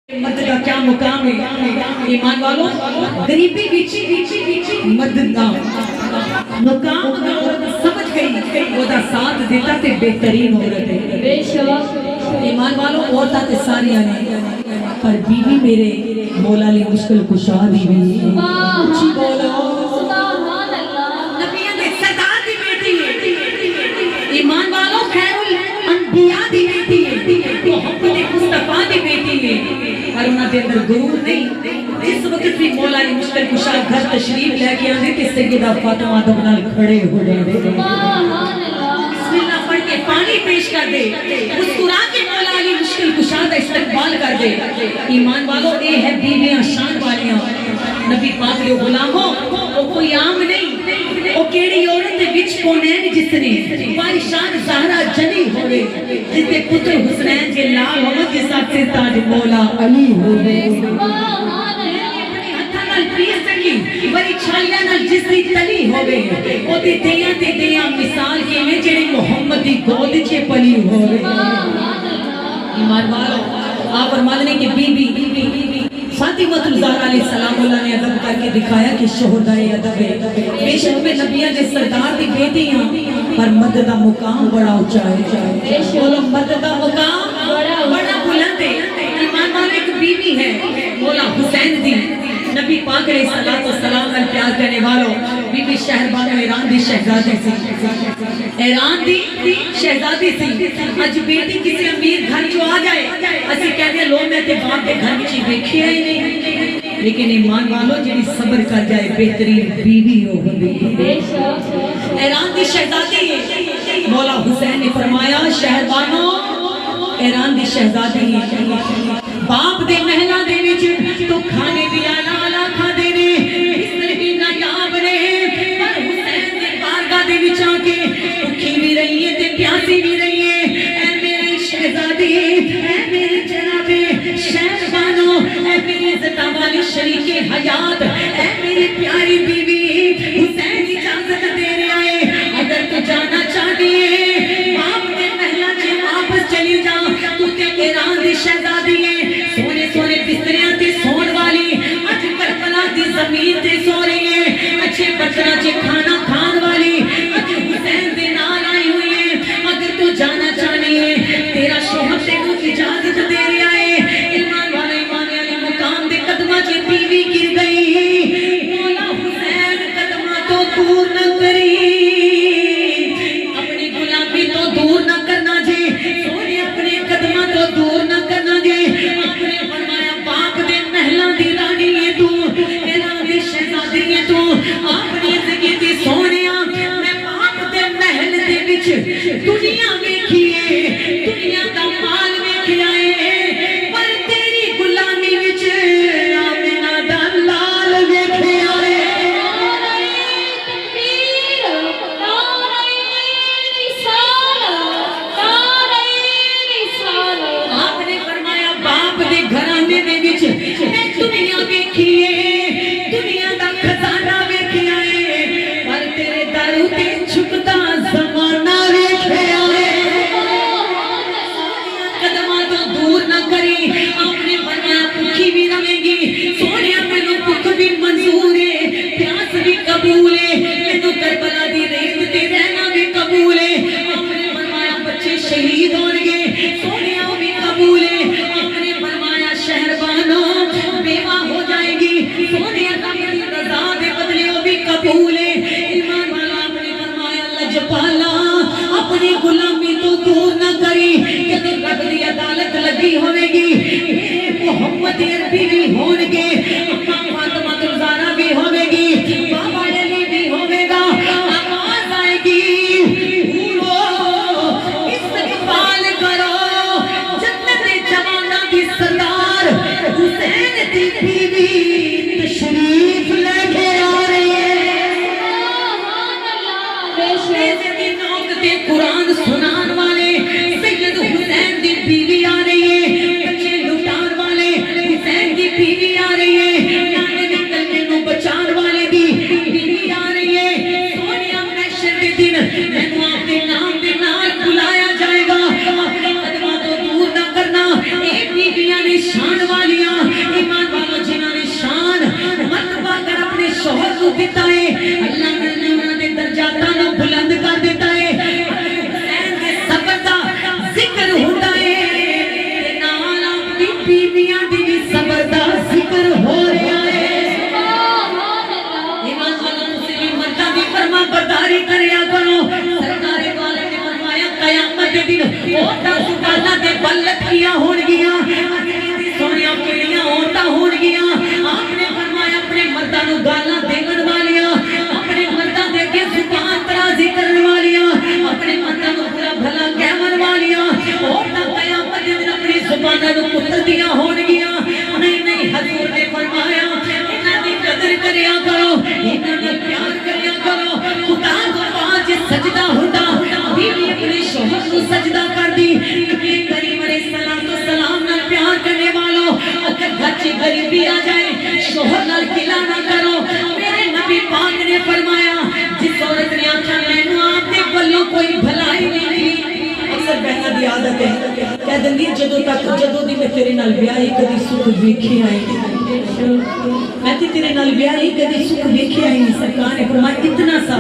मर्द का क्या मुकाम है ईमान वालों गरीबी मर्द का मुकाम समझ गई ओदा साथ देता ते बेहतरीन औरत है बेशक ईमान वालों औरतां ते सारियां ने पर बीवी मेरे मौला ने मुश्किल कुशा दी अच्छी बोलो सुभान अल्लाह नबियां दे सरदार दी बेटी है ईमान वालों खैरुल अंबिया दी बेटी है मोहम्मद मुस्तफा दी बेटी है पर उन्हां दे अंदर गुरूर नहीं जिस वक्त भी मौला ने मुश्किल कुशा घर तशरीफ लेके आंदे ते सैयदा फातिमा दे नाल खड़े हो जांदे सुभान अल्लाह बिस्मिल्लाह पढ़ के पानी पेश कर दे मुस्कुरा के मौला ने मुश्किल कुशा दा इस्तकबाल कर दे ईमान वालों ये है बीवियां शान वालियां नबी पाक दे गुलामों वो कोई आम नहीं ओ केड़ी औरत दे विच कोनैन जिसने बारिशान ज़हरा जनी होवे जिसके पुत्र हुसनैन के लाल होवे के साथ से ताज मौला अली होवे सुभान अल्लाह अपने हत्थां नाल पीस सकी बड़ी छालियां नाल जिसदी तली होवे ओदी दियां ते दियां मिसाल किवें जेड़ी मोहम्मद दी गोद च पली होवे सुभान अल्लाह ईमान वालों आप फरमाते हैं कि बीबी फातिमातुल ज़हरा अलैहिस्सलाम ने अदब करके दिखाया कि शोहदाए अदब है बेशक में नबियां के सरदार दी बेटियां पर मर्द दा मुकाम बड़ा ऊंचा है बोलो मर्द दा मुकाम बड़ा बुलंद है ईमान वाले एक बीवी है मौला हुसैन दी नबी पाक अलैहिस्सलातु वस्सलाम का प्यार करने वालों बीबी शहरबानो ईरान दी शहजादी सी ईरान दी शहजादी सी आज बेटी किसी अमीर घर चो आ जाए असि कहते लो मैं ते बाप के घर विच देखिया ही नहीं लेकिन ईमान वालों जेडी सब्र कर जाए बेहतरीन बीवी हो होंदी बेशक ईरान दी शहजादी है मौला हुसैन ने फरमाया शहरबानो ईरान दी शहजादी है बाप दे महला दे विच तो खाने दी आला खादे ने बिस्तर भी नायाब ने पर हुसैन दे बारगाह दे विच आके भूखी भी रही है ते प्यासी भी रही है ऐ मेरी शहजादी ऐ मेरे जनाबे शहरबानो ऐ मेरी इज्जत वाली शरीके हयात ऐ मेरी प्यारी बीवी हुसैन इजाजत दे रहे आए अगर तू जाना चाहती है बाप दे महला से वापस चली जा तू ते ईरान दी शहजादी है सोने सोने बिस्तरियां ते सोन वाली अज करबला दी जमीन ते सो रही है अच्छे बर्तनां च खाना खान वाली अज हुसैन दे नाल आई हुई है अगर तू जाना चाहनी है तेरा शौहर तेनू इजाजत दे रहा है ईमान वाले मुकाम दे कदमां च बीवी गिर गई मौला हुसैन कदमां तो दूर न करी अपनी गुलामी तो दूर न करना जी सोने अपने कदमां तो दूर न करना जी अपने फरमाया बाप दे महलां दी रानी है तू मेरा दी शहजादी है तू अपनी जिंदगी दी सोनिया मैं बाप दे महल दे विच दुनिया वेखी है दुनिया दा माल वेखिया है पर तेरी गुलामी विच आमिना दा लाल वेखिया है आपने फरमाया बाप दे घराने दे विच मैं दुनिया वेखी है दुनिया दा खजाना वेखिया है पर तेरे दर उते झुकदा ज़माना वेखिया है कदमां तो दूर न करी आपने फरमाया भूखी भी रहेगी सोनिया मैनू भूख भी मंजूर है प्यास भी कबूल है मैनू करबला दी रेत ते रहना भी कबूल है आपने फरमाया बच्चे शहीद होंगे सोनिया भी कबूल है आपने फरमाया शहरबानो बेवा हो जाएगी सोनिया अपनी रजा दे बदले वो भी कबूल है ईमान वाला आपने फरमाया लजपाला अपनी गुलामी तो दूर न करी जब रब दी अदालत लगी होवेगी मोहम्मद अरबी भी होंगे अम्मा फातिमातुल ज़हरा भी होवेगी बाबा अली भी होवेगा आवाज आएगी इस्तकबाल करो जन्नत जवाना दी सरदार हुसैन दी बीवी तशरीफ लेके आ रही है सुभान अल्लाह बेशक दी नौक ते कुरान सुनान वाले सैयद हुसैन दी बीवी आ रही है बच्चे लुटान वाले हुसैन दी बीवी आ रही है नाने निकलने नु बचान वाले दी बीवी आ रही है सोनिया महशर दे दिन मैनू अपने नाम दे नाल बुलाया जाएगा अपने कदमां तो दूर न करना ए बीवियां ने शान वालियां دیتا ہے اللہ نے انہاں دے درجاتاں نوں بلند کر دیتا ہے حسین دے صبر دا ذکر ہوندا ہے تے نال اپنی بیویاں دی بھی صبر دا ذکر ہو رہا ہے ایمان والا مسلم مرداں دی فرما برداری کریا کرو سرکار والے نے فرمایا قیامت دے دن عورتاں سکالاں دے بل لٹکیاں ہون گیاں سونیاں پیڑیاں عورتاں ہون گیاں آپ نے فرمایا اپنے مرداں نوں گالاں دیون والیاں اپنے مرداں دے اگے زبان درازی کرن والیاں اپنے مرداں نوں برا بھلا کہون والیاں عورتاں قیامت دے دن اپنی زباناں نوں کتردیاں ہون گیاں نہیں نہیں حضور نے فرمایا انہاں دی قدر کریا کرو انہاں نال پیار کریا کرو خدا کو پاج سجدہ ہوندا بیوی اپنے شوہر کو سجدہ کر دی نبی کریم علیہ الصلوۃ والسلام نال پیار کرنے والوں اگر گھر چ غریبی آ جائے شوہر نال گلہ نہ کرو میرے نبی پاک نے فرمایا جس عورت نے آکھا مینوں آپ دے ولوں کوئی بھلائی نہیں ملی اکثر بہناں دی عادت ہے کہہ دندی جدوں دی میں تیرے نال بیاہی کدی سکھ ویکھے آئی میں تیرے نال بیاہی کدی سکھ ویکھے آئی سرکار نے فرمایا اتنا سا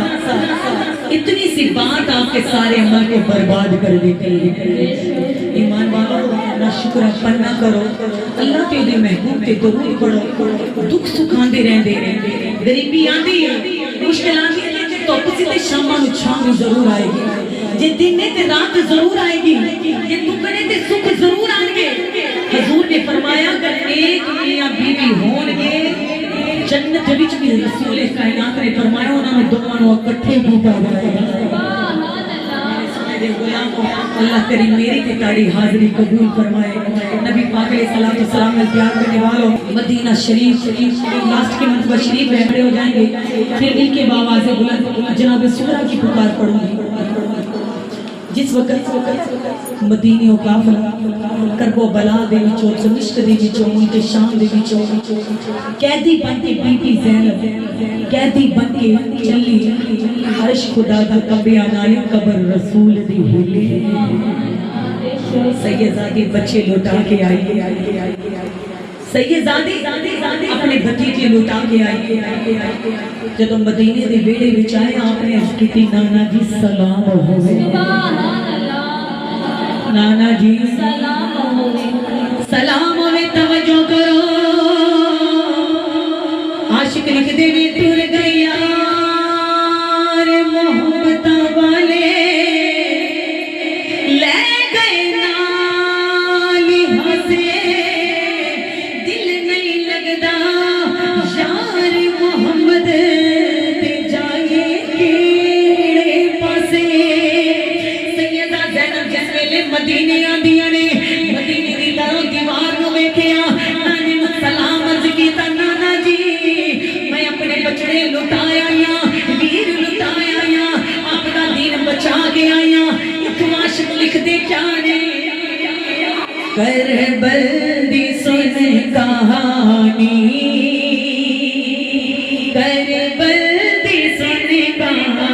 اتنی سی بات آپ کے سارے عمل کو برباد کر دیتی ہے ایمان والوں نہ شکر اپن نہ کرو اللہ تے دے محبوب تے درود پڑھو دکھ سکھاندے رہندے غریبی آندی ہے مشکل آندی ہے تے دھوپ سی تے شاماں نوں چھاں بھی ضرور آئے گی جے دن تے رات ضرور آئے گی جے دکھنے تے سکھ ضرور آئیں گے حضور نے فرمایا اگر ایک میاں بیوی ہون گے جنت وچ بھی رسول کائنات نے فرمایا انہاں نوں دوواں نوں اکٹھے کیتا جائے گا اللہ کریم میری تے تاڑی حاضری قبول فرمائے نبی پاک علیہ الصلوۃ والسلام نے پیار کرنے والوں مدینہ شریف لاسٹ کے مرتبہ شریف میں کھڑے ہو جائیں گے پھر ان کے باواز بلند جناب سغرا کی پکار پڑھوں گی جس وقت مدینہ قافلہ کربو بلا دے وچوں دمشق دے وچوں ان کے شام دے وچوں قیدی بن کے بی بی زینب قیدی بن کے چلی عرش خدا دا کبیا نال قبر رسول دی ہولی سیدزادی بچے لوٹا کے آئی سیدزادی اپنے بھتیجے لوٹا کے آئی جدوں مدینے دے ویڑے وچ آئے آپ نے عرض کیتی نانا جی سلام ہوے نانا جی سلام ہوے توجہ کرو عاشق لکھ دے وی ٹر گئی یار محبت والے لے گئے نال ہنسے دل نہیں لگدا یار محمد تے جائے کیڑے پاسے سیدہ زینب جس ویلے مدینے آندیاں نے مدینے دی دروں دیوار نوں ویکھیا نانے نوں سلام عرض کیتا نانا جی میں اپنے بچڑے لٹایا آیا ویر لٹایا آیا آپ دا دین بچا کے آیا اتوں عاشق لکھ دے کیا نے کربل دی سن کہانی